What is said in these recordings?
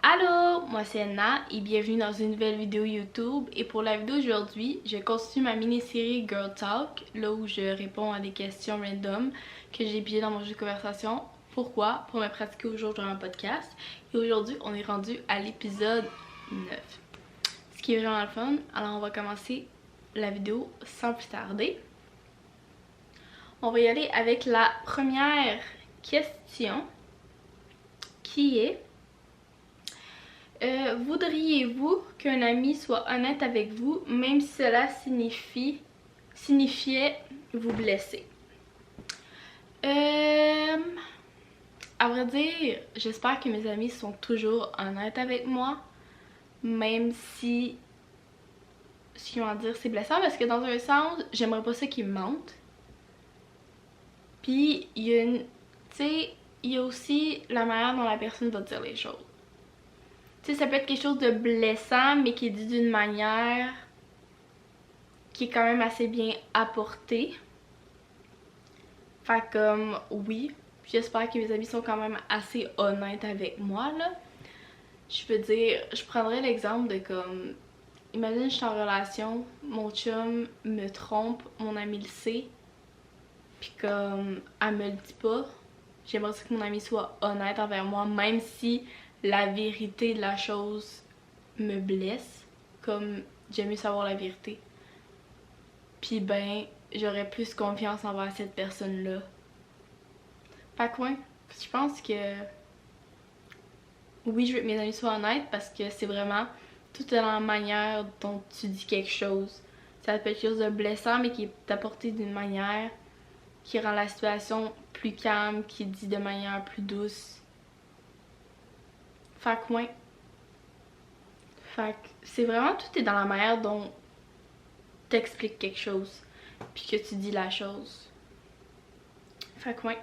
Allô, moi c'est Anna et bienvenue dans une nouvelle vidéo YouTube. Et pour la vidéo d'aujourd'hui, je continue ma mini-série Girl Talk, là où je réponds à des questions random que j'ai pigées dans mon jeu de conversation. Pourquoi? Pour me pratiquer au jour dans un podcast. Et aujourd'hui, on est rendu à l'épisode 9. Ce qui est vraiment le fun. Alors on va commencer la vidéo sans plus tarder. On va y aller avec la première question qui est... voudriez-vous qu'un ami soit honnête avec vous, même si cela signifiait vous blesser? À vrai dire, j'espère que mes amis sont toujours honnêtes avec moi, même si ce qu'ils vont dire c'est blessant, parce que dans un sens, j'aimerais pas ça qu'ils me mentent. Puis il y a il y a aussi la manière dont la personne va dire les choses. Tu sais, ça peut être quelque chose de blessant, mais qui est dit d'une manière qui est quand même assez bien apportée. Fait comme, oui, j'espère que mes amis sont quand même assez honnêtes avec moi, là. Je veux dire, je prendrais l'exemple de comme, imagine je suis en relation, mon chum me trompe, mon ami le sait, puis comme, elle me le dit pas. J'aimerais que mon ami soit honnête envers moi, même si la vérité de la chose me blesse, comme j'aime mieux savoir la vérité. Puis ben, j'aurais plus confiance envers cette personne-là. Fait que ouais, je pense que oui, je veux que mes amis soient honnêtes parce que c'est vraiment tout dans la manière dont tu dis quelque chose. Ça peut être quelque chose de blessant, mais qui est apporté d'une manière qui rend la situation plus calme, qui est dit de manière plus douce. Fait que ouais. Fait que c'est vraiment tout est dans la manière dont t'expliques quelque chose, puis que tu dis la chose. Fait que ouais.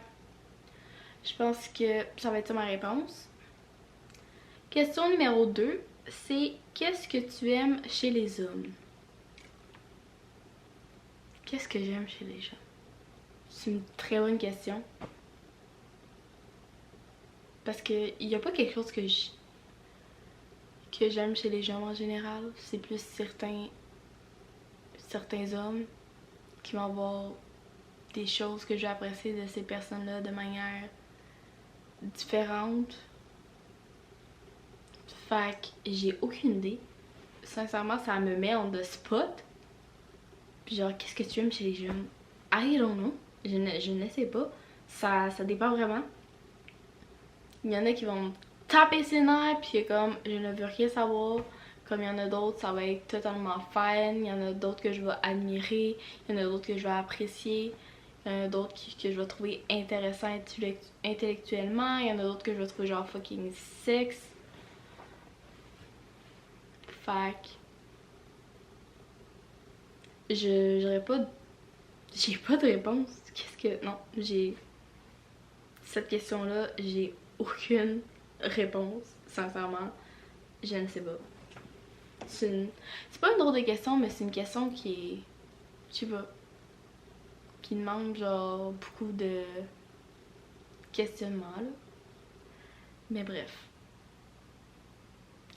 Je pense que ça va être ça ma réponse. Question numéro 2, c'est qu'est-ce que tu aimes chez les hommes? Qu'est-ce que j'aime chez les gens? C'est une très bonne question. Parce que il n'y a pas quelque chose que j'aime chez les gens en général. C'est plus certains hommes qui vont avoir des choses que je vais apprécier de ces personnes-là de manière différente. Fait que j'ai aucune idée. Sincèrement, ça me met en the spot. Puis genre, qu'est-ce que tu aimes chez les jeunes? I don't know. Je ne sais pas. Ça dépend vraiment. Il y en a qui vont me taper ses nerfs, puis comme, je ne veux rien savoir. Comme il y en a d'autres, ça va être totalement fun. Il y en a d'autres que je vais admirer. Il y en a d'autres que je vais apprécier. Il y en a d'autres que je vais trouver intéressants intellectuellement. Il y en a d'autres que je vais trouver genre fucking sexe. Fait que j'aurais pas... J'ai pas de réponse. Qu'est-ce que... Non, j'ai... Cette question-là, j'ai aucune réponse. Sincèrement, je ne sais pas. C'est pas une drôle de question, mais c'est une question qui est... Je sais pas. Qui demande genre beaucoup de questionnement, là. Mais bref.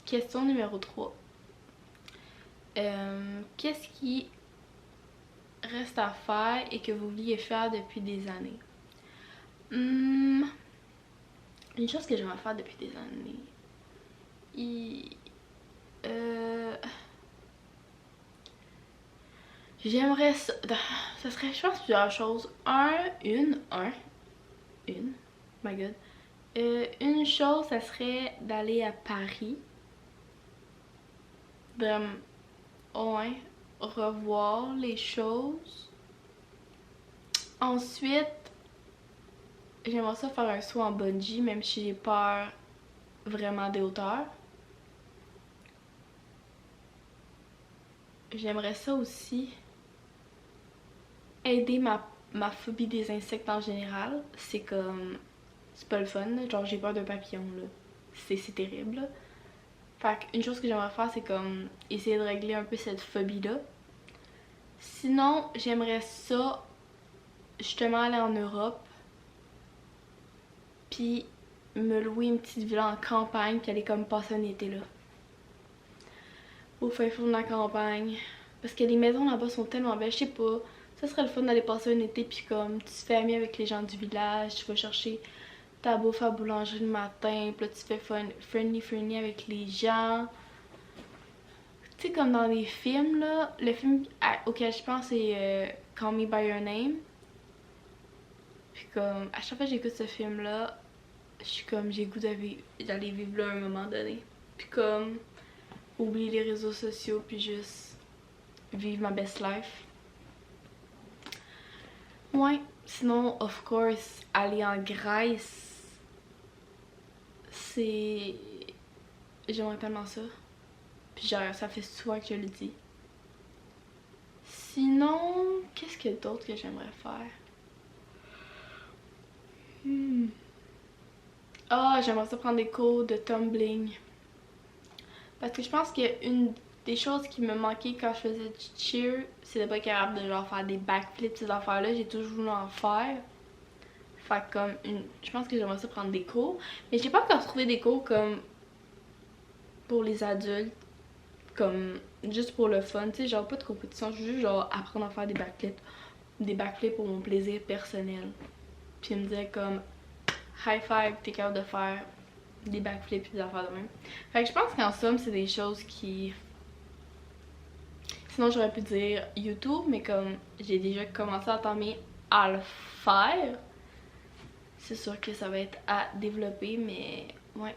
Question numéro 3. Qu'est-ce qui reste à faire et que vous vouliez faire depuis des années? Une chose que j'aimerais faire depuis des années. J'aimerais ça. Ça serait, je pense, plusieurs choses. My god. Une chose, ça serait d'aller à Paris. Vraiment, ouais, revoir les choses. Ensuite, j'aimerais ça faire un saut en bungee, même si j'ai peur vraiment des hauteurs. J'aimerais ça aussi aider ma phobie des insectes en général. C'est comme... C'est pas le fun, là. Genre j'ai peur d'un papillon, là. C'est terrible, là. Fait qu'une chose que j'aimerais faire, c'est comme essayer de régler un peu cette phobie-là. Sinon, j'aimerais ça justement aller en Europe. puis me louer une petite villa en campagne puis aller comme passer un été là. Au fin fond de la campagne. Parce que les maisons là-bas sont tellement belles, je sais pas. Ça serait le fun d'aller passer un été puis comme tu te fais ami avec les gens du village, tu vas chercher ta bouffe à boulangerie le matin, puis là tu fais friendly avec les gens. Tu sais comme dans les films là, le film auquel je pense c'est Call Me By Your Name. Puis comme à chaque fois que j'écoute ce film là, je suis comme j'ai goût d'aller vivre là à un moment donné. Puis comme oublier les réseaux sociaux puis juste vivre ma best life. Ouais, sinon of course aller en Grèce, c'est... J'aimerais tellement ça. Puis genre ça fait souvent que je le dis. Sinon, qu'est-ce qu'il y a d'autre que j'aimerais faire? Ah, j'aimerais ça prendre des cours de tumbling. Parce que je pense qu'une des choses qui me manquait quand je faisais du cheer, c'est de pas être capable de genre faire des backflips, ces affaires-là. J'ai toujours voulu en faire. Fait que comme je pense que j'aimerais ça prendre des cours. Mais j'ai pas encore trouvé des cours comme pour les adultes. Comme juste pour le fun, tu sais, genre pas de compétition, juste genre apprendre à faire des backflips. Des backflips pour mon plaisir personnel. Puis il me disait comme high five, t'es capable de faire des backflips et des affaires de même. Fait que je pense qu'en somme, c'est des choses qui... Sinon, j'aurais pu dire YouTube, mais comme j'ai déjà commencé à entamer à le faire, c'est sûr que ça va être à développer, mais ouais.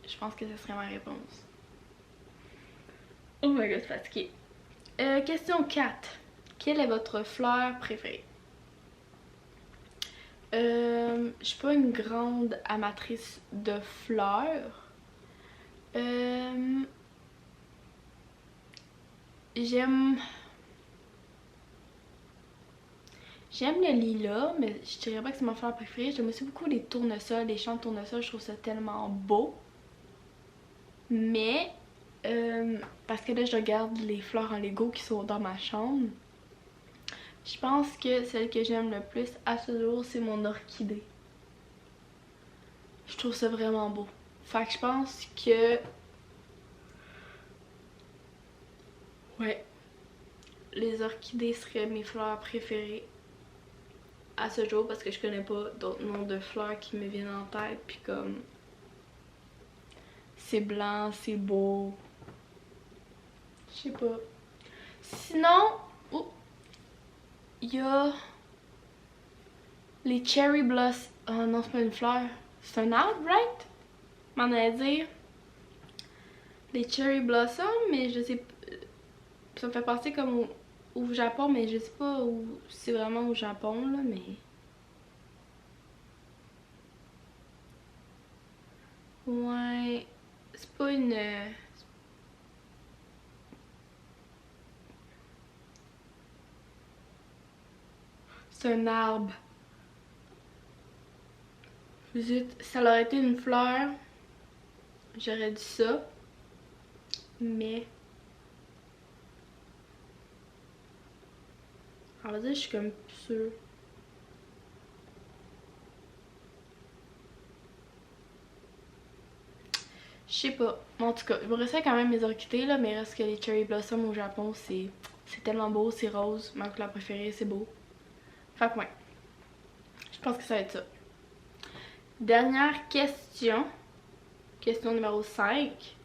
Je pense que ce serait ma réponse. Oh my god, fatiguée. Question 4. Quelle est votre fleur préférée? Je suis pas une grande amatrice de fleurs. J'aime le lilas, mais je dirais pas que c'est ma fleur préférée. J'aime aussi beaucoup les tournesols, les champs de tournesols, je trouve ça tellement beau. Mais, parce que là je regarde les fleurs en Lego qui sont dans ma chambre, je pense que celle que j'aime le plus à ce jour, c'est mon orchidée. Je trouve ça vraiment beau. Fait que je pense que... Ouais. Les orchidées seraient mes fleurs préférées à ce jour parce que je connais pas d'autres noms de fleurs qui me viennent en tête. Puis comme... C'est blanc, c'est beau. Je sais pas. Sinon... Oh, il y a... Les cherry blossoms. Oh non, c'est pas une fleur. C'est un arbre, right? M'en allait dire. Les cherry blossoms, mais je sais pas. Ça me fait penser comme au Japon, mais je sais pas où c'est vraiment au Japon, là, mais... Ouais... C'est pas une... C'est un arbre. Zut, ça aurait été une fleur, j'aurais dit ça, mais... On va dire, je suis comme plus sûre. Je sais pas. En tout cas, je me restais quand même mes orchidées là, mais il reste que les cherry blossoms au Japon, c'est tellement beau, c'est rose. Ma couleur préférée, c'est beau. Fait que ouais. Je pense que ça va être ça. Dernière question. Question numéro 5.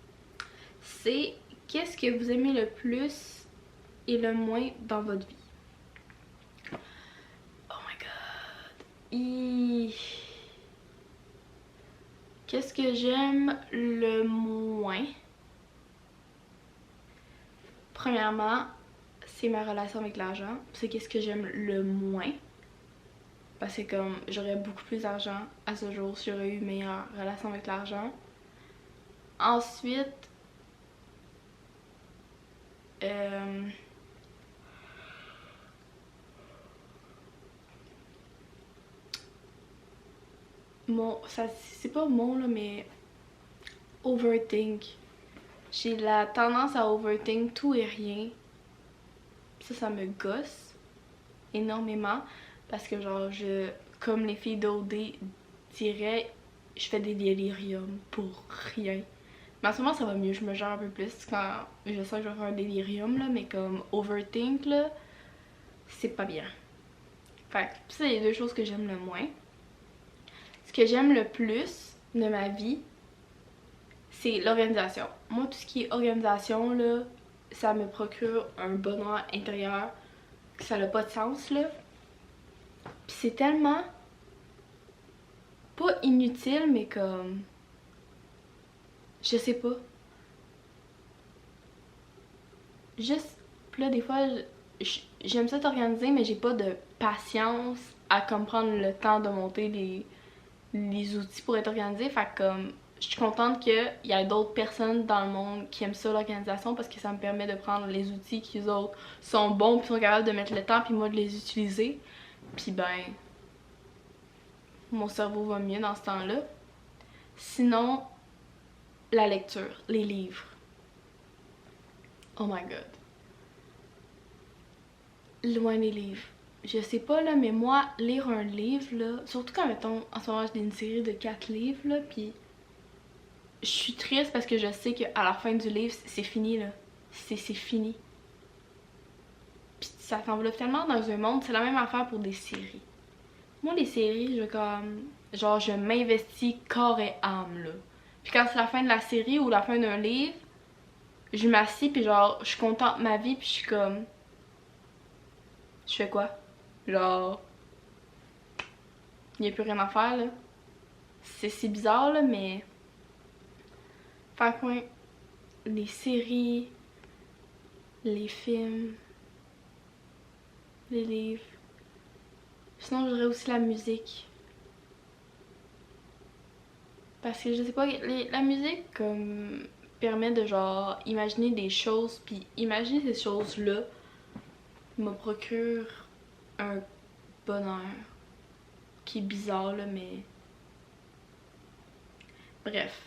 C'est qu'est-ce que vous aimez le plus et le moins dans votre vie? Oh my god. Qu'est-ce que j'aime le moins? Premièrement, c'est ma relation avec l'argent. C'est qu'est-ce que j'aime le moins. Parce que comme j'aurais beaucoup plus d'argent à ce jour si j'aurais eu une meilleure relation avec l'argent. Ensuite, c'est pas mon là, mais overthink. J'ai la tendance à overthink tout et rien. Ça me gosse énormément parce que genre comme les filles d'OD dirais, je fais des déliriums pour rien. Mais en ce moment, ça va mieux, je me gère un peu plus quand je sens que je vais faire un délirium, là, mais comme overthink, là, c'est pas bien. Fait que c'est les deux choses que j'aime le moins. Ce que j'aime le plus de ma vie, c'est l'organisation. Moi, tout ce qui est organisation, là, ça me procure un bonheur intérieur que ça n'a pas de sens, là. Puis c'est tellement pas inutile, mais comme... Je sais pas. Juste, puis là, des fois, j'aime ça t'organiser, mais j'ai pas de patience à comme prendre le temps de monter les outils pour être organisée. Fait que comme, je suis contente qu'il y ait d'autres personnes dans le monde qui aiment ça, l'organisation, parce que ça me permet de prendre les outils qui, eux autres, sont bons, puis sont capables de mettre le temps, puis moi de les utiliser. Puis ben, mon cerveau va mieux dans ce temps-là. Sinon, la lecture, les livres. Oh my god. Loin des livres. Je sais pas là, mais moi, lire un livre là, surtout quand mettons, en ce moment j'ai une série de 4 livres là, pis je suis triste parce que je sais qu'à la fin du livre, c'est fini là. C'est fini. Pis ça t'enveloppe tellement dans un monde, c'est la même affaire pour des séries. Moi, les séries, je comme. Genre, je m'investis corps et âme là. Puis quand c'est la fin de la série ou la fin d'un livre, je m'assis pis genre, je contente ma vie pis je suis comme. Je fais quoi? Genre. Il n'y a plus rien à faire là. C'est bizarre là, mais. Fait que ouais, les séries, les films, les livres. Sinon, je dirais aussi la musique. Parce que je sais pas, la musique comme permet de genre imaginer des choses, puis imaginer ces choses-là me procure un bonheur qui est bizarre là, mais bref,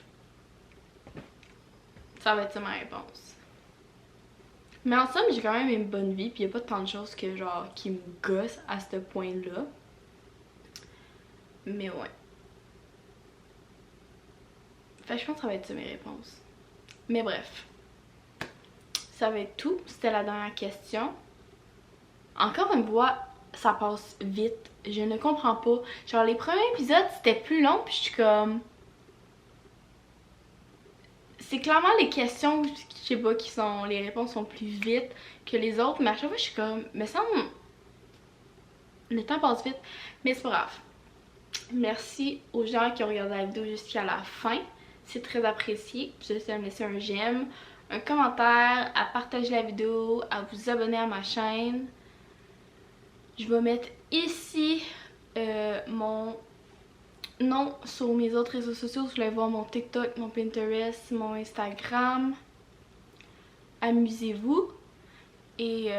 ça va être ça ma réponse. Mais en somme, j'ai quand même une bonne vie, puis y a pas tant de choses que genre qui me gossent à ce point-là. Mais ouais. Fait que je pense que ça va être ça mes réponses. Mais bref. Ça va être tout. C'était la dernière question. Encore une fois, ça passe vite. Je ne comprends pas. Genre les premiers épisodes, c'était plus long, puis je suis comme... C'est clairement les questions, je sais pas, qui sont... Les réponses sont plus vite que les autres, mais à chaque fois, je suis comme... Me semble... Le temps passe vite. Mais c'est pas grave. Merci aux gens qui ont regardé la vidéo jusqu'à la fin. C'est très apprécié. Je vous laisse me laisser un j'aime, un commentaire, à partager la vidéo, à vous abonner à ma chaîne. Je vais mettre ici mon nom sur mes autres réseaux sociaux. Vous allez voir mon TikTok, mon Pinterest, mon Instagram. Amusez-vous. Et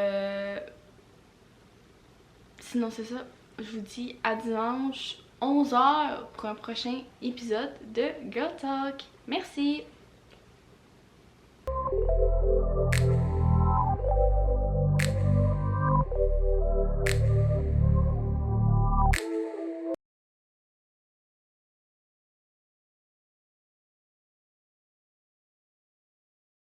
sinon c'est ça. Je vous dis à dimanche 11h pour un prochain épisode de Girl Talk. Merci!